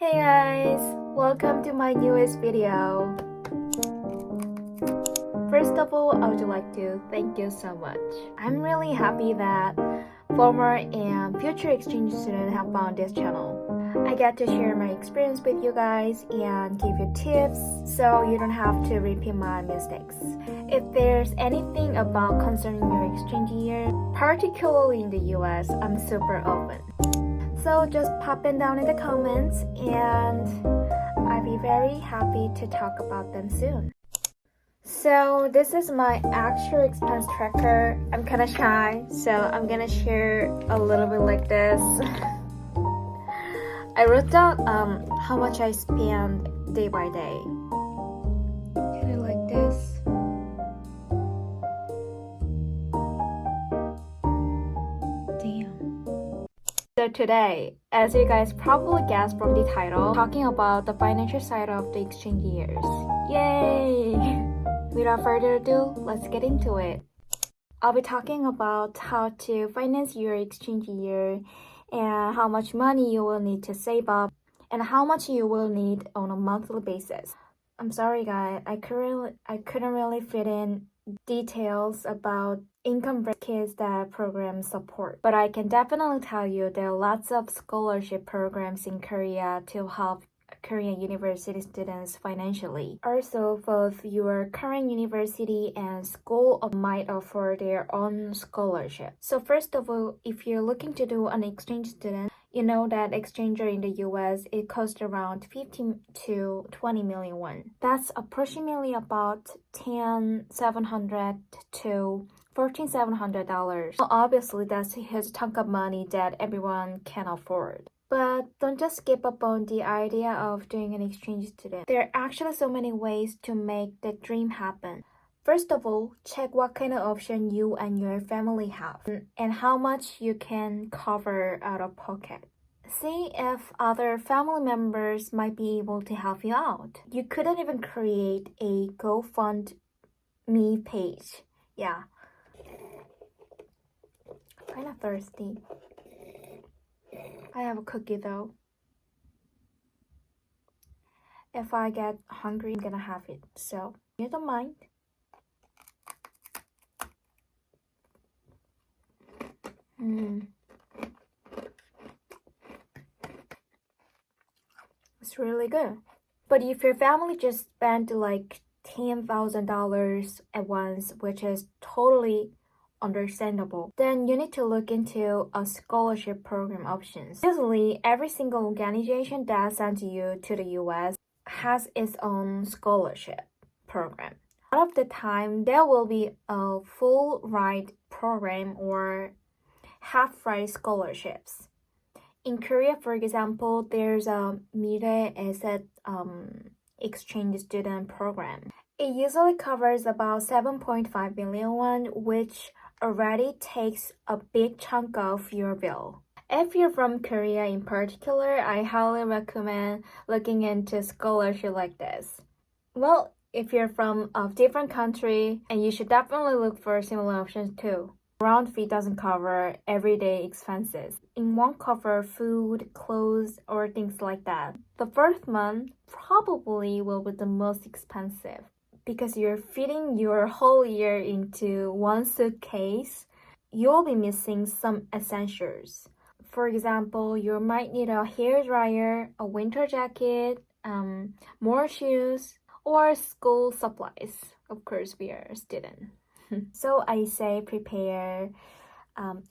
Hey guys, welcome to my newest video. First of all, I would like to thank you so much. I'm really happy that former and future exchange students have found this channel. I get to share my experience with you guys and give you tips so you don't have to repeat my mistakes. If there's anything about concerning your exchange year, particularly in the US, I'm super open. So just pop them down in the comments and I'll be very happy to talk about them soon. So this is my actual expense tracker. I'm kind of shy, so I'm gonna share a little bit like this. I wrote down how much I spend day by day. Kind of like this. Damn. So today, as you guys probably guessed from the title, talking about the financial side of the exchange years. Yay! Without further ado, let's get into it. I'll be talking about how to finance your exchange year and how much money you will need to save up and how much you will need on a monthly basis. I'm sorry guys, I couldn't really fit in details about income brackets that program support, but I can definitely tell you there are lots of scholarship programs in Korea to help Korean university students financially. Also, both your current university and school might offer their own scholarship. So first of all, if you're looking to do an exchange student, you know that exchanger in the US, it costs around 15 to 20 million won. That's approximately about $10,700 to $14,700. Well, obviously, that's a huge chunk of money that everyone can afford. But don't just skip up on the idea of doing an exchange student. There are actually so many ways to make the dream happen. First of all, check what kind of option you and your family have and how much you can cover out of pocket. See if other family members might be able to help you out. You couldn't even create a GoFundMe page. Yeah. Kind of thirsty. I have a cookie though. If I get hungry, I'm gonna have it. So, you don't mind. It's really good. But if your family just spent like $10,000 at once, which is totally understandable, then you need to look into a scholarship program options. Usually, every single organization that sends you to the US has its own scholarship program. A lot of the time, there will be a full ride program or half-ride scholarships. In Korea, for example, there's a 𝒚𝒐𝒖'𝒓𝒆 exchange student program. It usually covers about 7.5 billion won, which already takes a big chunk of your bill. If you're from Korea in particular, I highly recommend looking into scholarship like this. Well, if you're from a different country, and you should definitely look for similar options too. Round fee doesn't cover everyday expenses. It won't cover food, clothes, or things like that. The first month probably will be the most expensive because you're fitting your whole year into one suitcase. You'll be missing some essentials. For example, you might need a hairdryer, a winter jacket, more shoes, or school supplies. Of course, we are a student. So I say prepare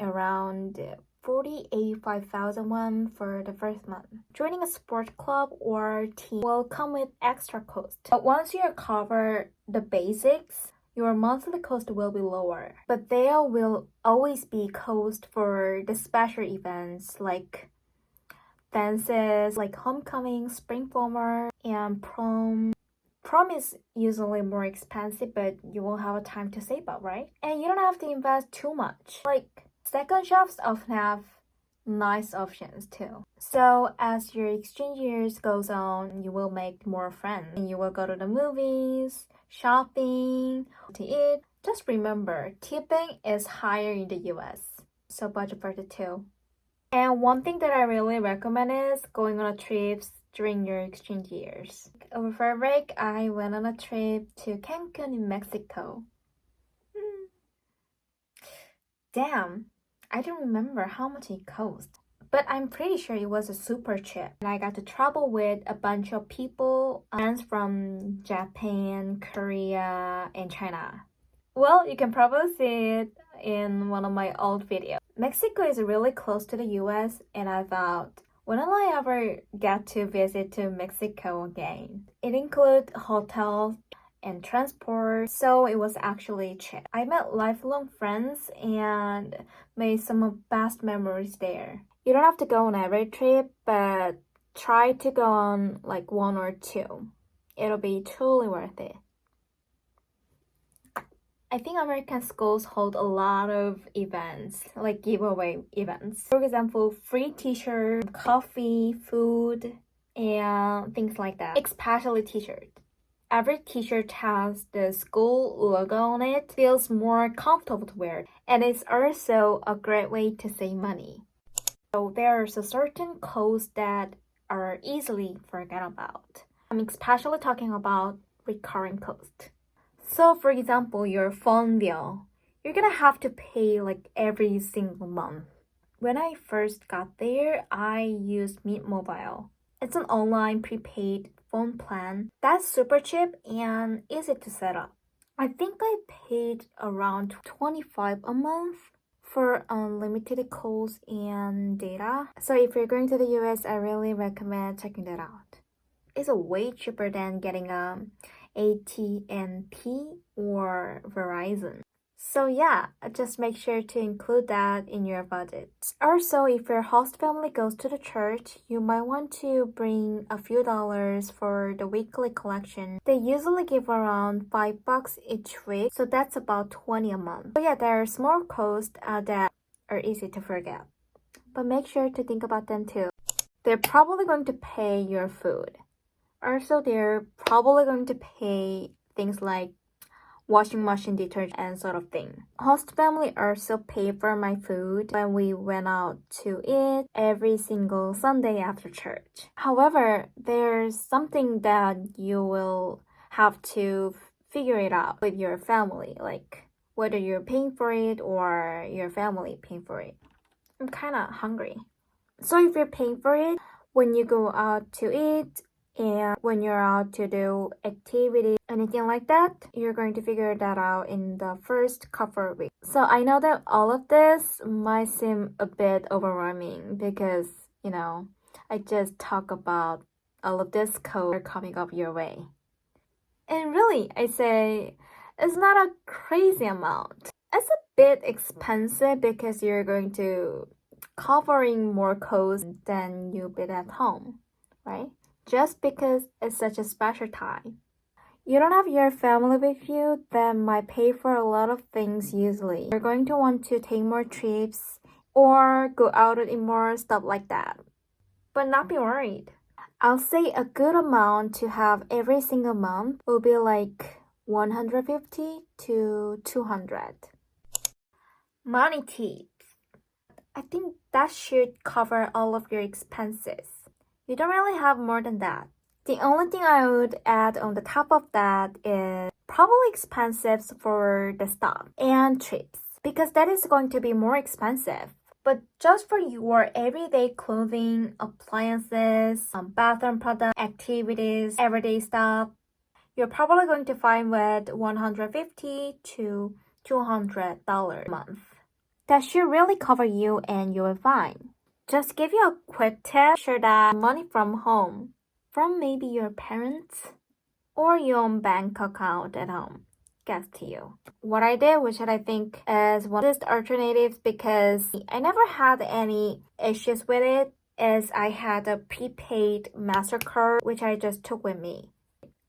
around 45,000 won for the first month. Joining a sport club or team will come with extra cost. But once you cover the basics, your monthly cost will be lower. But there will always be cost for the special events like dances, like homecoming, spring formal, and prom. Prom is usually more expensive, but you won't have time to save up, right? And you don't have to invest too much. Like, second shops often have nice options too. So as your exchange years goes on, you will make more friends. And you will go to the movies, shopping, to eat. Just remember, tipping is higher in the US. So budget for the two. And one thing that I really recommend is going on a trips during your exchange years? Over break, I went on a trip to Cancun in Mexico. Damn, I don't remember how much it cost. But I'm pretty sure it was a super cheap. And I got to travel with a bunch of people, friends from Japan, Korea, and China. Well, you can probably see it in one of my old videos. Mexico is really close to the US, and I thought, when will I ever get to visit to Mexico again? It includes hotels and transport, so it was actually cheap. I met lifelong friends and made some of the best memories there. You don't have to go on every trip, but try to go on like 1 or 2. It'll be truly worth it. I think American schools hold a lot of events, like giveaway events. For example, free t-shirts, coffee, food, and things like that. Especially t-shirts. Every t-shirt has the school logo on it, feels more comfortable to wear, and it's also a great way to save money. So there's a certain costs that are easily forgotten about. I'm especially talking about recurring costs. So for example, your phone bill, you're gonna have to pay like every single month. When I first got there, I used Mint Mobile. It's an online prepaid phone plan that's super cheap and easy to set up. I think I paid around $25 a month for unlimited calls and data. So if you're going to the US, I really recommend checking that out. It's way cheaper than getting AT&T or Verizon. So yeah, just make sure to include that in your budget. Also, if your host family goes to the church, you might want to bring a few dollars for the weekly collection. They usually give around $5 each week, so that's about $20 a month. So yeah, there are small costs that are easy to forget. But make sure to think about them too. They're probably going to pay your food. Also, they're probably going to pay things like washing machine detergent and sort of thing. Host family also paid for my food when we went out to eat every single Sunday after church. However, there's something that you will have to figure it out with your family, like whether you're paying for it or your family paying for it. I'm kind of hungry. So if you're paying for it, when you go out to eat, and when you're out to do activities, anything like that, you're going to figure that out in the first couple of weeks. So I know that all of this might seem a bit overwhelming because, I just talk about all of this code coming up your way. And really, I say, it's not a crazy amount. It's a bit expensive because you're going to covering more costs than you bid at home, right? Just because it's such a special time. You don't have your family with you that might pay for a lot of things usually. You're going to want to take more trips or go out and eat more, stuff like that. But not be worried. I'll say a good amount to have every single month will be like $150 to $200. Money tips. I think that should cover all of your expenses. You don't really have more than that. The only thing I would add on the top of that is probably expenses for the stuff and trips, because that is going to be more expensive. But just for your everyday clothing, appliances, bathroom products, activities, everyday stuff, you're probably going to find with $150 to $200 a month. That should really cover you and you're fine. Just give you a quick tip, sure that money from home, from maybe your parents or your own bank account at home, gets to you. What I did, which I think is one of the alternatives because I never had any issues with it, is I had a prepaid MasterCard, which I just took with me.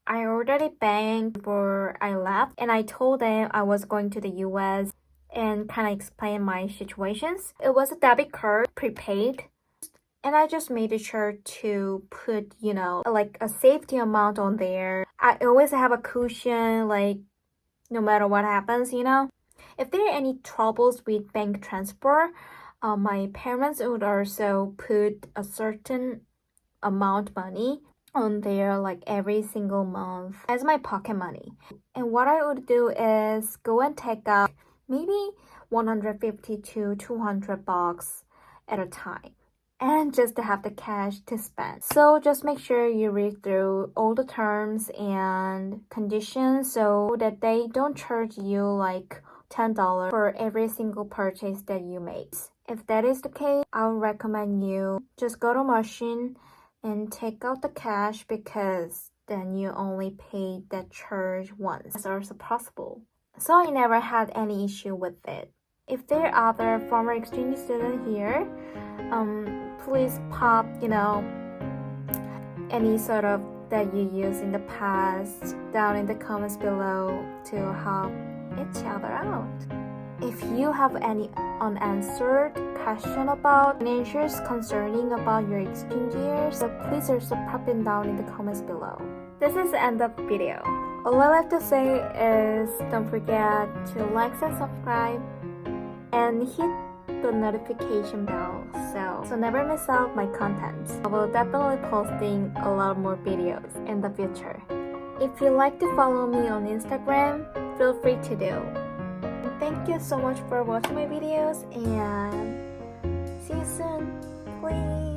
I already banked before I left, and I told them I was going to the US and kind of explain my situations. It was a debit card, prepaid, and I just made sure to put, like a safety amount on there. I always have a cushion, like no matter what happens, If there are any troubles with bank transfer, my parents would also put a certain amount money on there like every single month as my pocket money. And what I would do is go and take out maybe 150 to 200 bucks at a time, and just to have the cash to spend. So just make sure you read through all the terms and conditions so that they don't charge you like $10 for every single purchase that you make. If that is the case, I would recommend you just go to machine and take out the cash, because then you only pay that charge once as far as possible. So I never had any issue with it. If there are other former exchange students here, please pop, any sort of that you use in the past down in the comments below to help each other out. If you have any unanswered question about financials concerning about your exchange years, so please also pop it down in the comments below. This is the end of the video. All I have to say is don't forget to like and subscribe and hit the notification bell so never miss out my content. I will definitely posting a lot more videos in the future. If you like to follow me on Instagram, feel free to do. Thank you so much for watching my videos, and see you soon. Please.